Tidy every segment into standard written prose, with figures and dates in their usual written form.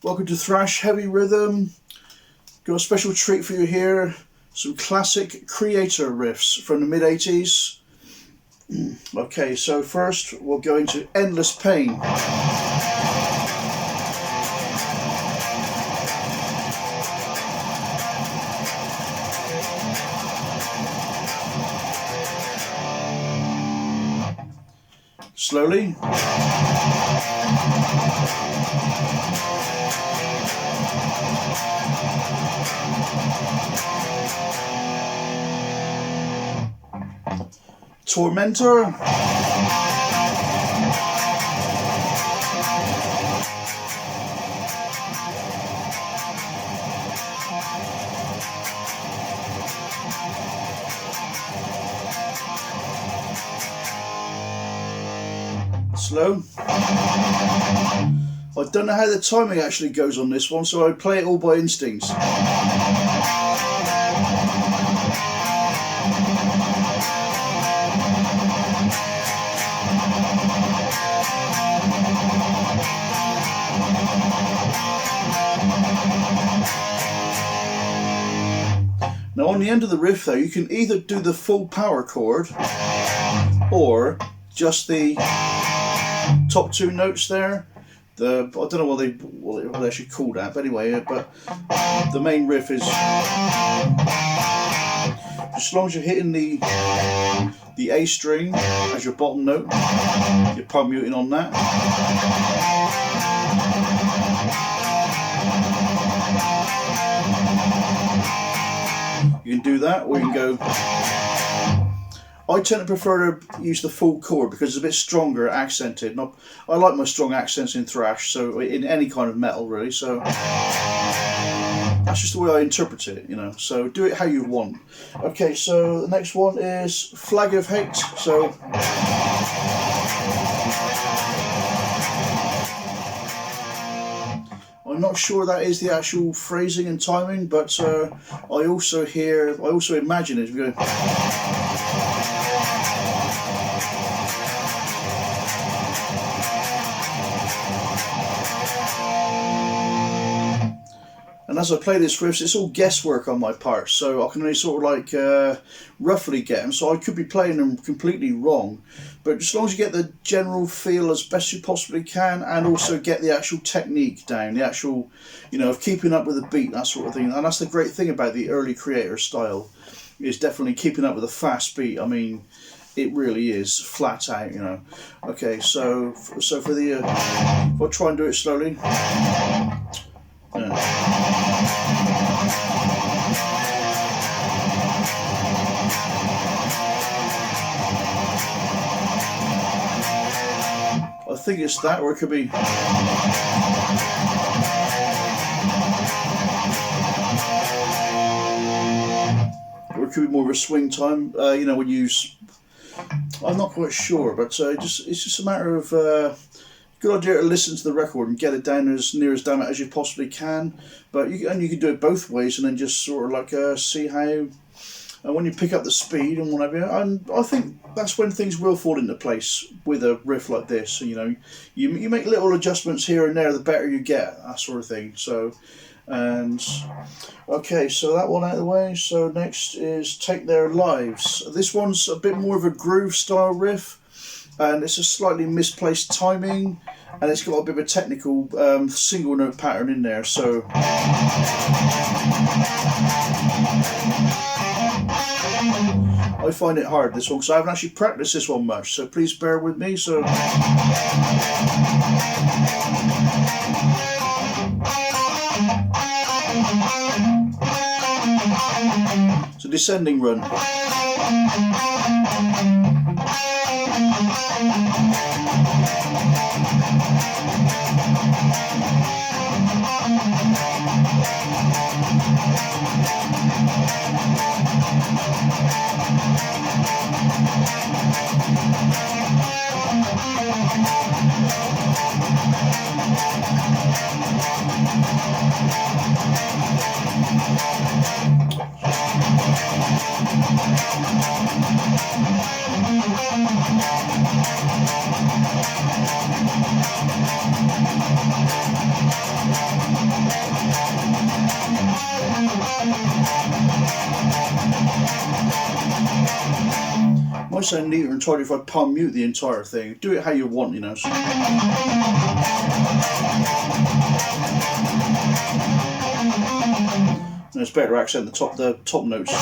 Welcome to Thrash Heavy Rhythm. Got a special treat for you here. Some classic Kreator riffs from the mid-80s. Okay, so first we'll go into Endless Pain. Slowly. Tormentor. Slow. I don't know how the timing actually goes on this one, so I play it all by instinct. Now on the end of the riff though, you can either do the full power chord or just the top two notes there. I don't know what they should call that, but anyway, but the main riff is, as long as you're hitting the A string as your bottom note, you're palm muting on that. You can do that, or you can go. I tend to prefer to use the full chord because it's a bit stronger, accented. And I like my strong accents in thrash, so in any kind of metal really. So that's just the way I interpret it, you know. So do it how you want. Okay, so the next one is Flag of Hate. So. I'm not sure that is the actual phrasing and timing, but I also imagine it. We go. And as I play this riffs, it's all guesswork on my part, so I can only sort of like roughly get them. So I could be playing them completely wrong, but as long as you get the general feel as best you possibly can, and also get the actual technique down, the actual, you know, of keeping up with the beat, that sort of thing. And that's the great thing about the early Kreator style, is definitely keeping up with a fast beat. I mean, it really is flat out, you know. Okay, so for the if I try and do it slowly. I think it's that, or it could be. Or it could be more of a swing time. You know, when you use. I'm not quite sure, but it's just a matter of. Good idea to listen to the record and get it down as near as damn it as you possibly can. But you can do it both ways, and then just sort of like see how. And when you pick up the speed and whatever, and I think that's when things will fall into place with a riff like this. You know, you make little adjustments here and there, the better you get, that sort of thing. So, and okay, so that one out of the way. So next is Take Their Lives. This one's a bit more of a groove style riff, and it's a slightly misplaced timing, and it's got a bit of a technical single note pattern in there. So. I find it hard, this one, because I haven't actually practiced this one much, so please bear with me. So it's a descending run. sound neater and tidier if I palm mute the entire thing. Do it how you want, you know. So. And it's better to accent the top notes.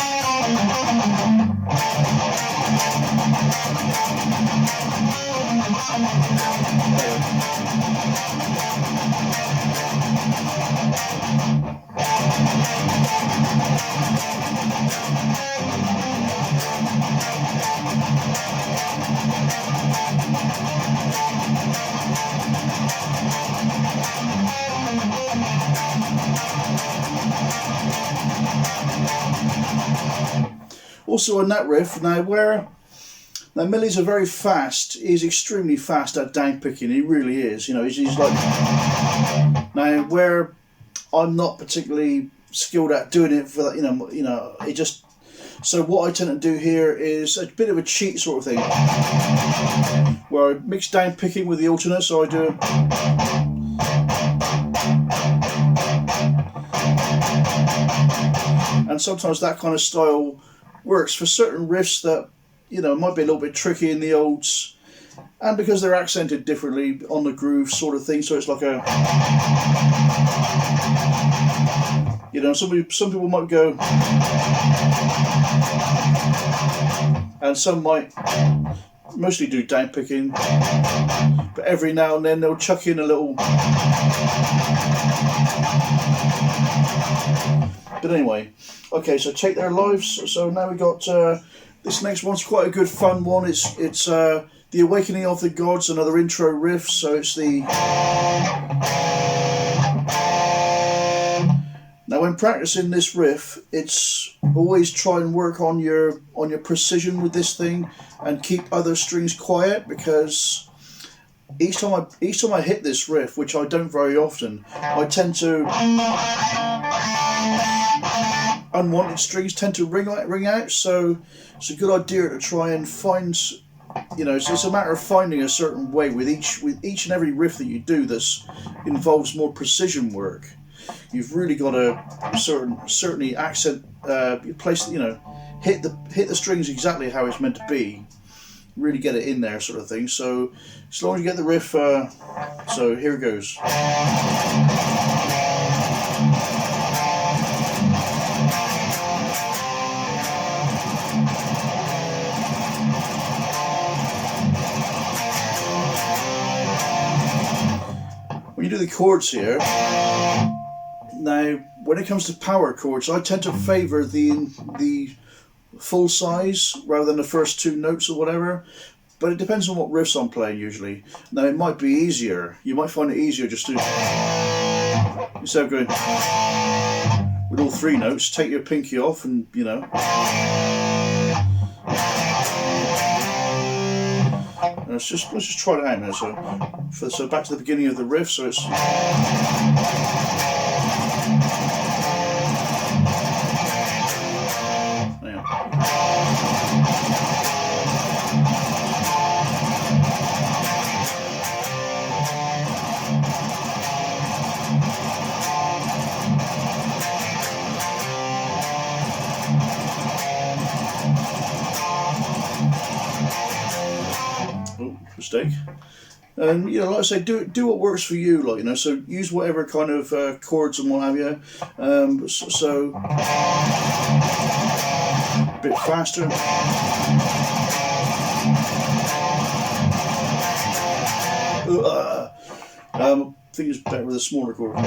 Also on that riff, now Millie's are very fast. He's extremely fast at down picking. He really is. You know, he's like, now where I'm not particularly skilled at doing it for that. You know, it just. So what I tend to do here is a bit of a cheat sort of thing, where I mix down picking with the alternate. So I do. And sometimes that kind of style works for certain riffs that, you know, might be a little bit tricky in the olds, and because they're accented differently on the groove sort of thing, so it's like a, you know, some people might go, and some might mostly do down picking, but every now and then they'll chuck in a little. But anyway, okay, so Take Their Lives. So now we got this next one's quite a good fun one. It's The Awakening of the Gods, another intro riff. So it's the. Now when practicing this riff, it's always try and work on your precision with this thing, and keep other strings quiet, because each time I hit this riff, which I don't very often, I tend to. Unwanted strings tend to ring out, so it's a good idea to try and find, you know, it's a matter of finding a certain way with each and every riff that you do that involves more precision work. You've really got to certainly accent, place, you know, hit the strings exactly how it's meant to be, really get it in there sort of thing. So as long as you get the riff, so here it goes. When you do the chords here, now when it comes to power chords, I tend to favour the full size rather than the first two notes or whatever, but it depends on what riffs I'm playing usually. Now it might be easier, you might find it easier just to, instead of going with all three notes, take your pinky off and, you know. Let's just try it out now. So back to the beginning of the riff. So it's. Yeah. Mistake. And you know, like I say, do what works for you, like, you know. So use whatever kind of chords and what have you. So a bit faster. I think it's better with a smaller chord.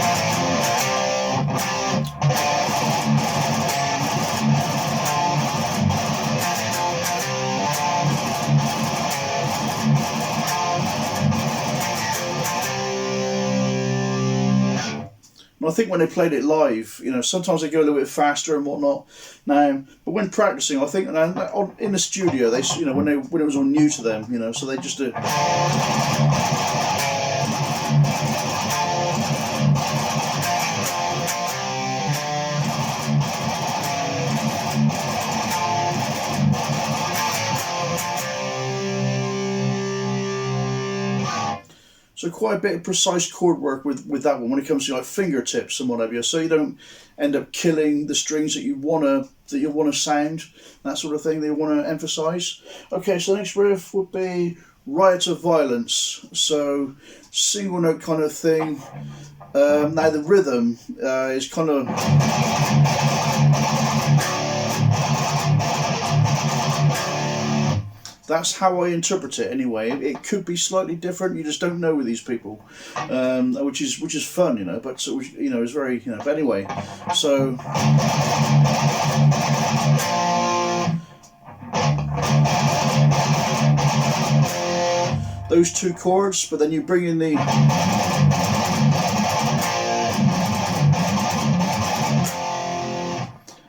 And I think when they played it live, you know, sometimes they go a little bit faster and whatnot. Now, but when practicing, I think in the studio, they, you know, when it was all new to them, you know, so they just do. So quite a bit of precise chord work with that one when it comes to like fingertips and whatever. So you don't end up killing the strings that you want to that you want to sound, that sort of thing that you want to emphasise. Okay, so the next riff would be Riot of Violence. So single note kind of thing. Now the rhythm is kind of... That's how I interpret it anyway. It could be slightly different. You just don't know with these people, which is fun, you know. But you know, it's very, you know. But anyway, so those two chords, but then you bring in the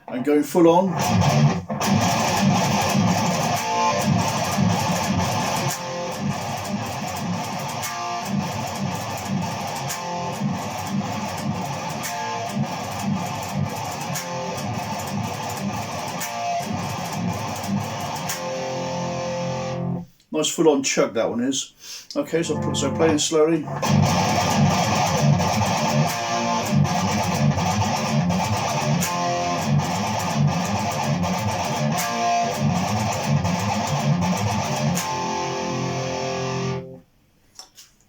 and going full on. Nice full-on chug that one is. Okay, so playing slowly.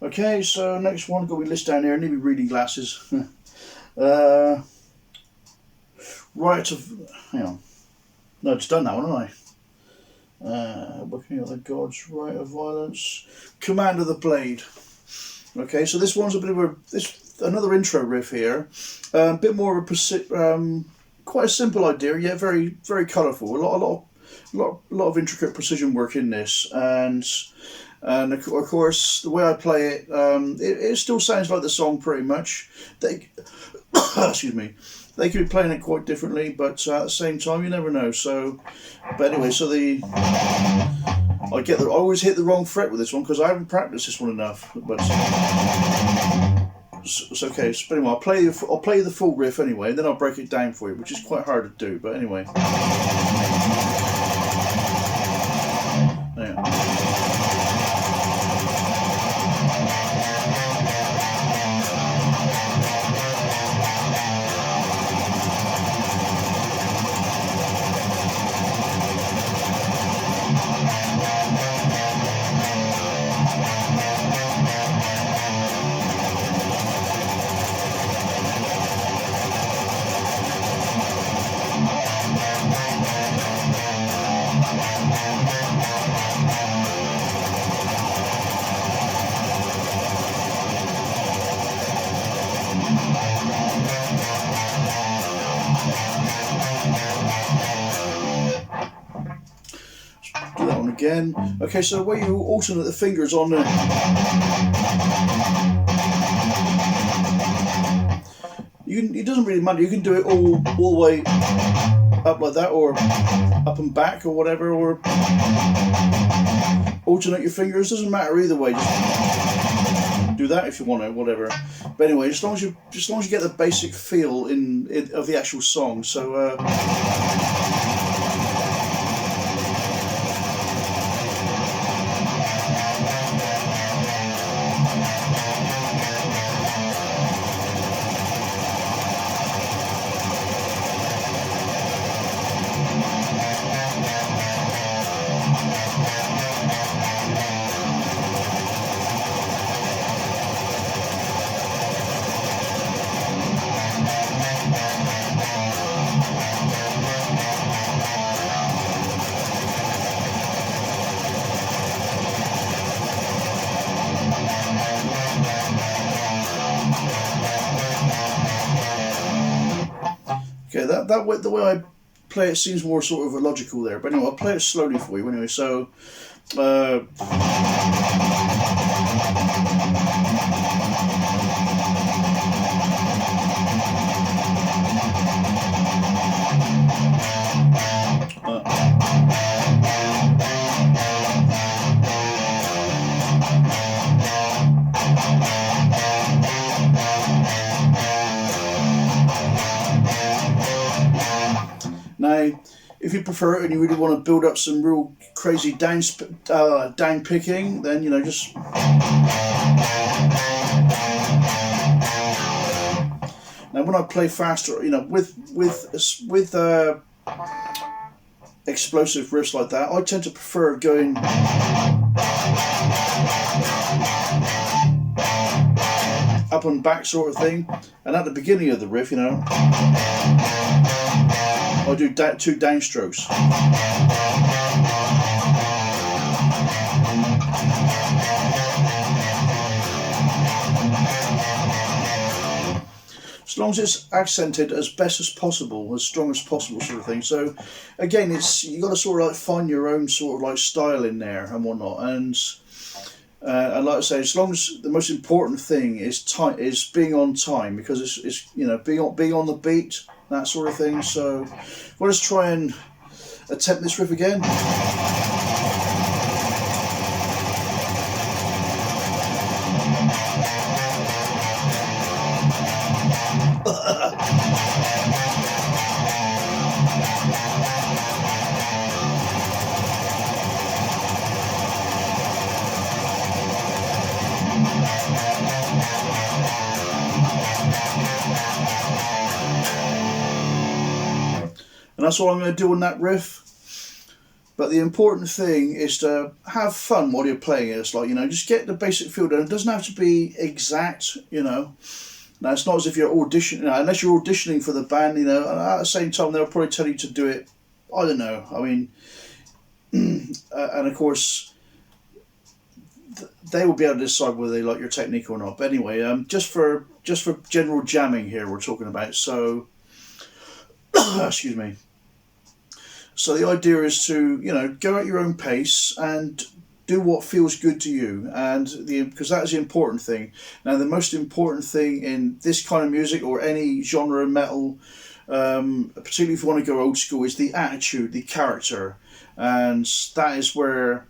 Okay, so next one, got my list down here. I need my reading glasses. Riot of... Hang on. No, it's done that one, haven't I? Looking at the gods, Riot of Violence, Command of the Blade. Okay, so this one's a bit of another intro riff here. A bit more of a quite a simple idea, yet very very colourful. A lot of intricate precision work in this, and of course the way I play it, it still sounds like the song pretty much. Excuse me. They could be playing it quite differently, but at the same time, you never know. So, but anyway, so I always hit the wrong fret with this one because I haven't practiced this one enough. But it's okay. So anyway, I'll play the full riff anyway, and then I'll break it down for you, which is quite hard to do. But anyway, yeah. Do that one again. Okay, so where you alternate the fingers on the... It doesn't really matter, you can do it all the way up like that, or up and back, or whatever, or alternate your fingers, doesn't matter either way, just do that if you want to, whatever. But anyway, as long as you get the basic feel of the actual song, so okay, the way I play it seems more sort of illogical there, but anyway, I'll play it slowly for you anyway. So, now, if you prefer it and you really want to build up some real crazy down picking, then you know just now when I play faster, you know with explosive riffs like that. I tend to prefer going up and back sort of thing, and at the beginning of the riff, you know, I do 2 downstrokes. As long as it's accented as best as possible, as strong as possible, sort of thing. So, again, you got to sort of like find your own sort of like style in there and whatnot. And like I say, as long as the most important thing is being on time, because it's you know, being on the beat, that sort of thing. So, well, let's try and attempt this riff again. And that's all I'm going to do on that riff. But the important thing is to have fun while you're playing it. It's like, you know, just get the basic feel down. It doesn't have to be exact, you know. Now, it's not as if you're auditioning, you know, unless you're auditioning for the band, you know, and at the same time, they'll probably tell you to do it, I don't know, I mean, and of course, they will be able to decide whether they like your technique or not. But anyway, just for general jamming here, we're talking about, so, excuse me. So the idea is to, you know, go at your own pace and do what feels good to you, and because that is the important thing. Now, the most important thing in this kind of music or any genre of metal, particularly if you want to go old school, is the attitude, the character, and that is where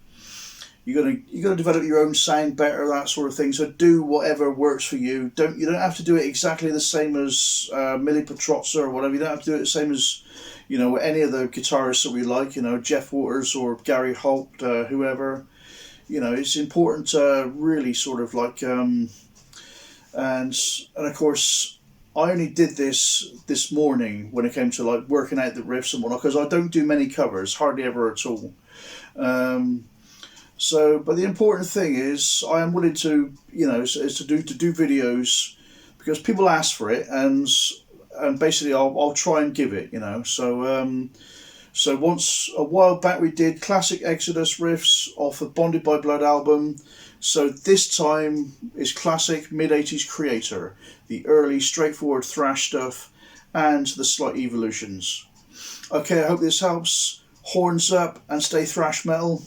you're gonna develop your own sound better, that sort of thing. So do whatever works for you. You don't have to do it exactly the same as Millie Petrozza or whatever. You don't have to do it the same as, you know, any of the guitarists that we like, you know, Jeff Waters or Gary Holt, whoever. You know, it's important to really sort of like, and of course, I only did this morning when it came to like working out the riffs and whatnot, because I don't do many covers, hardly ever at all. So, but the important thing is, I am willing to, you know, is to do videos because people ask for it, and basically I'll try and give it, you know. So so once a while back we did classic Exodus riffs off the Bonded by Blood album. So this time is classic mid-80s Kreator, the early straightforward thrash stuff, and the slight evolutions. Okay, I hope this helps. Horns up and stay thrash metal.